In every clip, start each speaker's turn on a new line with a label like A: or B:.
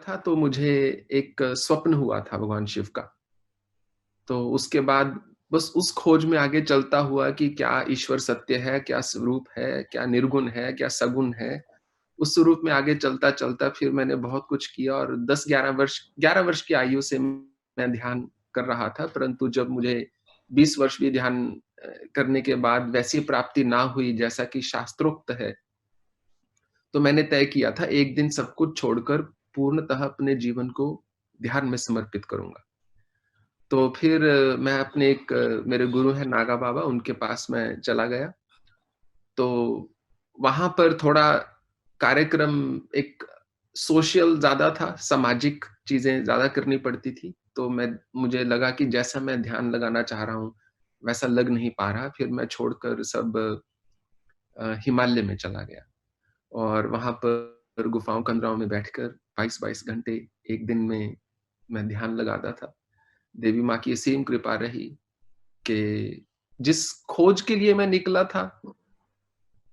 A: था तो मुझे एक स्वप्न हुआ था भगवान शिव का। तो उसके बाद बस उस खोज में आगे चलता हुआ कि क्या ईश्वर सत्य है, क्या स्वरूप है, क्या निर्गुण है, क्या सगुण है। उस स्वरूप में आगे चलता-चलता फिर मैंने बहुत कुछ किया और 11 वर्ष की आयु से मैं ध्यान कर रहा था, परंतु जब मुझे 20 वर्ष भी ध्यान करने के बाद वैसी प्राप्ति ना हुई जैसा कि शास्त्रोक्त है, तो मैंने तय किया था एक दिन सब कुछ छोड़कर पूर्णतः अपने जीवन को ध्यान में समर्पित करूँगा। तो फिर मैं अपने एक मेरे गुरु हैं नागा बाबा, उनके पास मैं चला गया। तो वहाँ पर थोड़ा कार्यक्रम एक सोशल ज़्यादा था, सामाजिक चीज़ें ज़्यादा करनी पड़ती थी। तो मुझे लगा कि जैसा मैं ध्यान लगाना चाह रहा हूँ, वैसा लग नहीं पा रहा। फिर मैं छोड़कर सब हिमालय में चला गया और वहाँ पर गुफ़ाओं, कँदराओं में बैठकर 22-22 घंटे एक दिन में मैं ध्यान लगाता था। देवी माँ की असीम कृपा रही कि जिस खोज के लिए मैं निकला था,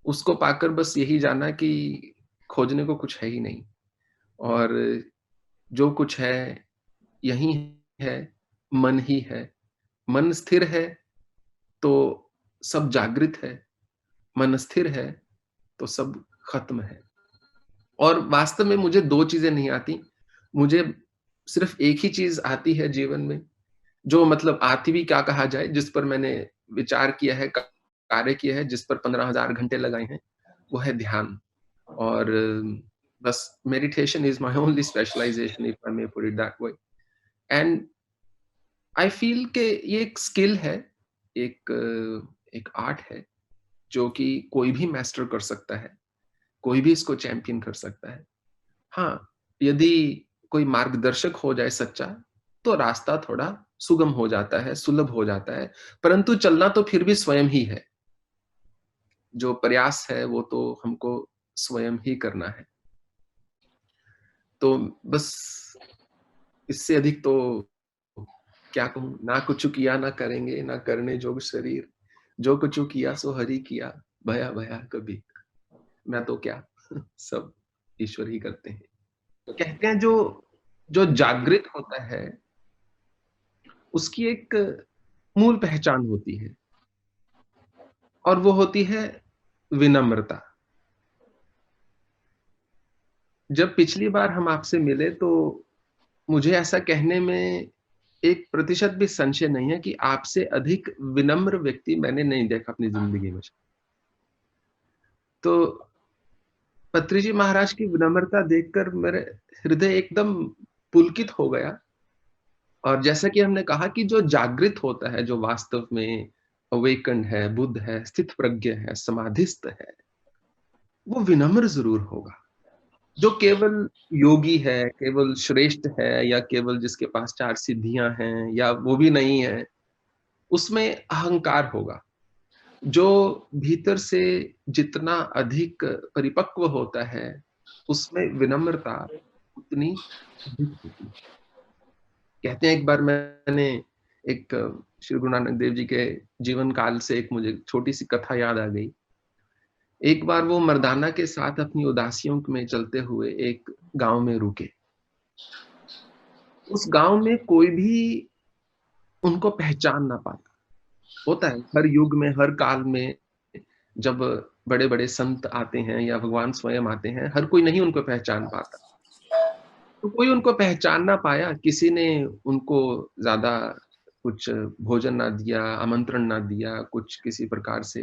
A: उसको पाकर बस यही जाना कि खोजने को कुछ है ही नहीं और जो कुछ है, यही है, मन ही है। मन स्थिर है, तो सब जागृत है, मन स्थिर है, तो सब खत्म है। और वास्तव में मुझे 2 चीज़ें नहीं आती, मुझे सिर्फ़ एक ही चीज़ आती है जीवन में, जो मतलब आती भी क्या कहा जाए, जिस पर मैंने विचार किया है, कार्य किया है, जिस पर 15,000 घंटे लगाए हैं, वो है ध्यान। और बस meditation is my only specialisation if I may put it that way. And I feel कि ये एक स्किल है, एक आर्ट है, जो कि कोई भी मास्टर कर सकता है, कोई भी इसको चैंपियन कर सकता है। हाँ, यदि कोई मार्गदर्शक हो जाए सच्चा, तो रास्ता थोड़ा सुगम हो जाता है, सुलभ हो जाता है, परंतु चलना तो फिर भी स्वयं ही है। जो प्रयास है, वो तो हमको स्वयं ही करना है। तो बस इससे अधिक तो क्या कहूँ, ना कुछु किया ना करेंगे, ना करने जोग शरीर, जो कुछु किया सो हरि किया, भया भया कबीर। मैं तो क्या, सब ईश्वर ही करते हैं। कहते हैं जो जो जागृत होता है, उसकी एक मूल पहचान होती है और वो होती है विनम्रता। जब पिछली बार हम आपसे मिले तो मुझे ऐसा कहने में 1% भी संशय नहीं है कि आपसे अधिक विनम्र व्यक्ति मैंने नहीं देखा अपनी ज़िंदगी में। तो पत्री जी महाराज की विनम्रता देखकर मेरे हृदय एकदम पुलकित हो गया और जैसा कि हमने कहा कि जो जागृत होता है, जो वास्तव में अवेकन्ड है, बुद्ध है, स्थित प्रज्ञ है, समाधिस्थ है, वो विनम्र ज़रूर होगा। जो केवल योगी है, केवल श्रेष्ठ है या केवल जिसके पास 4 सिद्धियाँ हैं या वो भी नहीं है, उसमें अहंकार होगा। जो भीतर से जितना अधिक परिपक्व होता है, उसमें विनम्रता उतनी अधिक होती है। कहते हैं एक बार मैंने एक श्री गुरु नानक देव जी के जीवन काल से एक मुझे छोटी-सी कथा याद आ गई। एक बार वो मर्दाना के साथ अपनी उदासियों में चलते हुए एक गाँव में रुके। उस गाँव में कोई भी उनको पहचान ना पाता। होता है हर युग में, हर काल में जब बड़े-बड़े संत आते हैं या भगवान स्वयं आते हैं, हर कोई नहीं उनको पहचान पाता। तो कोई उनको पहचान ना पाया, किसी ने उनको ज़्यादा कुछ भोजन ना दिया, आमंत्रण ना दिया, कुछ किसी प्रकार से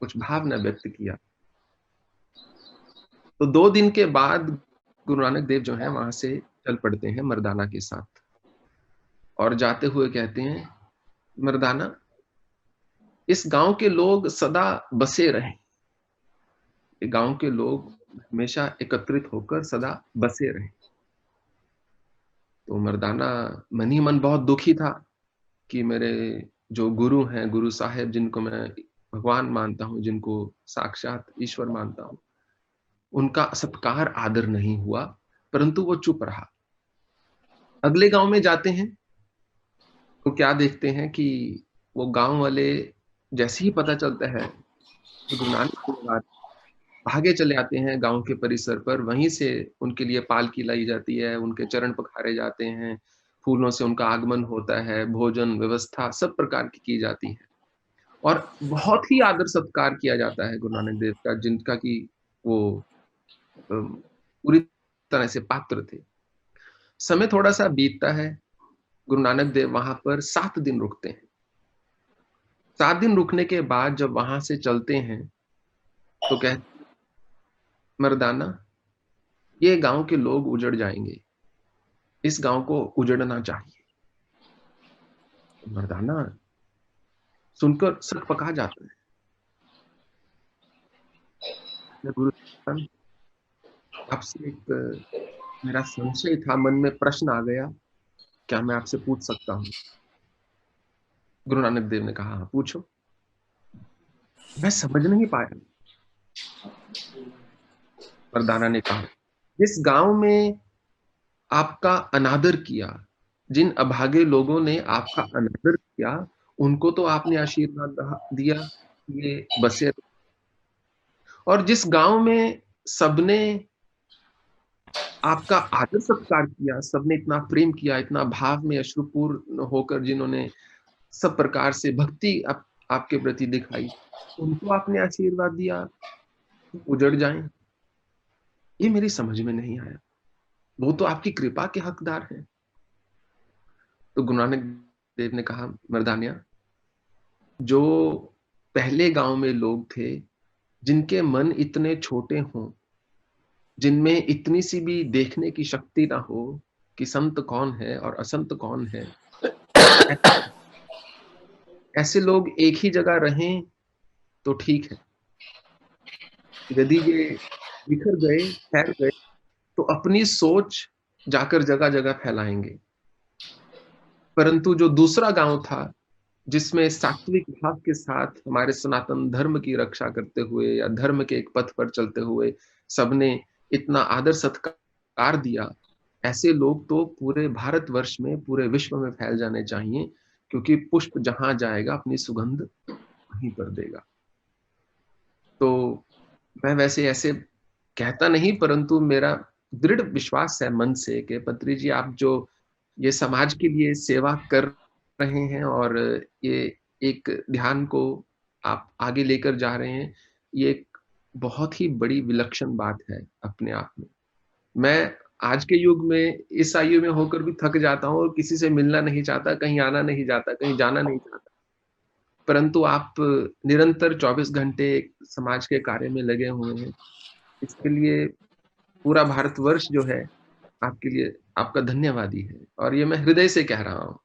A: कुछ भाव ना व्यक्त किया। तो 2 दिन के बाद गुरु नानक देव जो हैं वहाँ से चल पड़ते हैं मर्दाना के साथ और जाते हुए कहते हैं, "मर्दाना, इस गाँव के लोग सदा बसे रहें। ये गाँव के लोग हमेशा एकत्रित होकर सदा बसे रहें।" तो मर्दाना मन ही मन बहुत दुखी था कि मेरे जो गुरु हैं, गुरु साहिब जिनको मैं भगवान मानता हूँ, जिनको साक्षात ईश्वर मानता हूँ, उनका सत्कार, आदर नहीं हुआ, परंतु वो चुप रहा। अगले गाँव में जाते हैं, तो क्या देखते हैं कि वो गाँव वाले जैसे ही पता चलता है कि गुरु नानक देव आ रहे हैं, भागे चले आते हैं गाँव के परिसर पर, वहीं से उनके लिए पालकी लाई जाती है, उनके चरण पखारे जाते हैं, फूलों से उनका आगमन होता है, भोजन व्यवस्था सब प्रकार की जाती है। और बहुत ही आदर-सत्कार किया जाता है गुरु नानक देव का, जिनका कि वो पूरी तरह से पात्र थे। समय थोड़ा-सा बीतता है, गुरु नानक देव वहाँ पर 7 दिन रुकते हैं। 7 दिन रुकने के बाद जब वहाँ से चलते हैं, तो कहते हैं, "मर्दाना, ये गाँव के लोग उजड़ जाएँगे, इस गाँव को उजड़ना चाहिए।" मर्दाना सुनकर सक-पका जाता है। मैं गुरु आपसे एक मेरा संशय था, मन में प्रश्न आ गया, क्या मैं आपसे पूछ सकता हूँ? गुरु नानक देव ने कहा, "हाँ, पूछो।" मैं समझ नहीं पाया। मर्दाना ने कहा, "जिस गाँव में आपका अनादर किया, जिन अभागे लोगों ने आपका अनादर किया, उनको तो आपने आशीर्वाद दहा दिया, ये बसे और जिस गाँव में सबने आपका आदर-सत्कार किया, सबने इतना प्रेम किया, इतना भाव में अश्रुपूर्ण होकर जिन्होंने सब प्रकार से भक्ति आपके प्रति दिखाई, उनको आपने आशीर्वाद दिया, उजड़ जाएँ। ये मेरी समझ में नहीं आया। वो तो आपकी कृपा के हकदार हैं।" तो गुरु नानक देव ने कहा, "मर्दानिया, जो पहले गाँव में लोग थे, जिनके मन इतने छोटे हों, जिनमें इतनी-सी भी देखने की शक्ति ना हो कि संत कौन है और असंत कौन है, ऐ ऐसे लोग एक ही जगह रहें तो ठीक है। यदि ये बिखर गए, फैल गए, तो अपनी सोच जाकर जगह-जगह फैलाएँगे। परंतु जो दूसरा गाँव था, जिसमें सात्विक भाव के साथ हमारे सनातन धर्म की रक्षा करते हुए या धर्म के एक पथ पर चलते हुए सबने इतना आदर-सत्कार दिया, ऐसे लोग तो पूरे भारतवर्ष में, पूरे विश्व में फैल जाने चाहिए, क्योंकि पुष्प जहाँ जाएगा अपनी सुगंध वहीं पर देगा। तो मैं वैसे ऐसे कहता नहीं, परंतु मेरा दृढ़ विश्वास है मन से कि पत्री जी आप जो ये समाज के लिए सेवा कर रहे हैं और ये एक ध्यान को आप आगे लेकर जा रहे हैं, ये एक बहुत ही बड़ी विलक्षण बात है अपने आप में। मैं आज के युग में इस आयु में होकर भी थक जाता हूँ और किसी से मिलना नहीं चाहता, कहीं आना नहीं चाहता, कहीं जाना नहीं चाहता। परंतु आप निरंतर 24 घंटे समाज के कार्य में लगे हुए हैं। इसके लिए पूरा भारतवर्ष जो है, आपके लिए आपका धन्यवादी है और ये मैं हृदय से कह रहा हूँ।